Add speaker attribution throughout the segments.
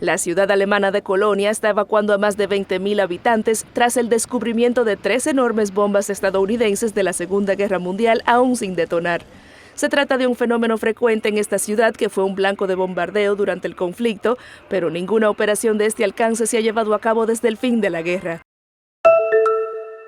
Speaker 1: La ciudad alemana de Colonia está evacuando a más de 20.000 habitantes tras el descubrimiento de 3 enormes bombas estadounidenses de la Segunda Guerra Mundial aún sin detonar. Se trata de un fenómeno frecuente en esta ciudad que fue un blanco de bombardeo durante el conflicto, pero ninguna operación de este alcance se ha llevado a cabo desde el fin de la guerra.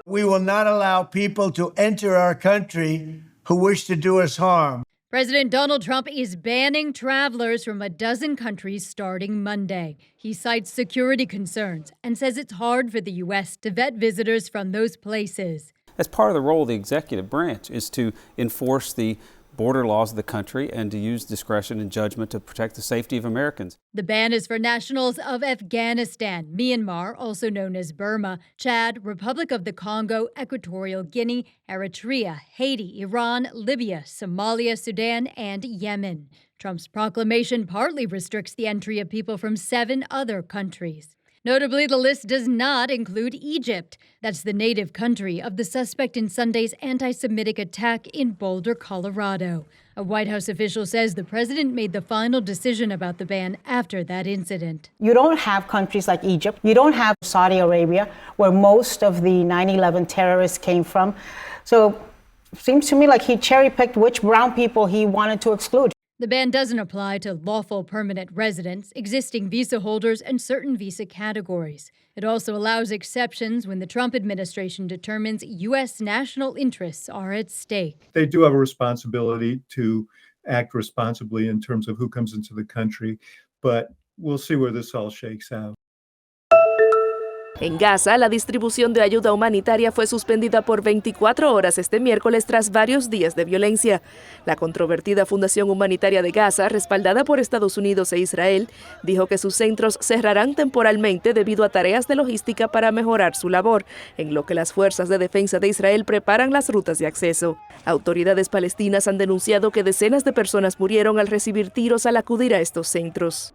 Speaker 2: We will not allow people to enter our country who wish to do us harm.
Speaker 3: President Donald Trump is banning travelers from a dozen countries starting Monday. He cites security concerns and says it's hard for the U.S. to vet visitors from those places.
Speaker 4: As part of the role of the executive branch is to enforce the border laws of the country and to use discretion and judgment to protect the safety of Americans.
Speaker 3: The ban is for nationals of Afghanistan, Myanmar, also known as Burma, Chad, Republic of the Congo, Equatorial Guinea, Eritrea, Haiti, Iran, Libya, Somalia, Sudan, and Yemen. Trump's proclamation partly restricts the entry of people from 7 other countries. Notably, the list does not include Egypt. That's the native country of the suspect in Sunday's anti-Semitic attack in Boulder, Colorado. A White House official says the president made the final decision about the ban after that incident.
Speaker 5: You don't have countries like Egypt. You don't have Saudi Arabia, where most of the 9/11 terrorists came from. So it seems to me like he cherry-picked which brown people he wanted to exclude.
Speaker 3: The ban doesn't apply to lawful permanent residents, existing visa holders, and certain visa categories. It also allows exceptions when the Trump administration determines U.S. national interests are at stake.
Speaker 6: They do have a responsibility to act responsibly in terms of who comes into the country, but we'll see where this all shakes out.
Speaker 1: En Gaza, la distribución de ayuda humanitaria fue suspendida por 24 horas este miércoles tras varios días de violencia. La controvertida Fundación Humanitaria de Gaza, respaldada por Estados Unidos e Israel, dijo que sus centros cerrarán temporalmente debido a tareas de logística para mejorar su labor, en lo que las fuerzas de defensa de Israel preparan las rutas de acceso. Autoridades palestinas han denunciado que decenas de personas murieron al recibir tiros al acudir a estos centros.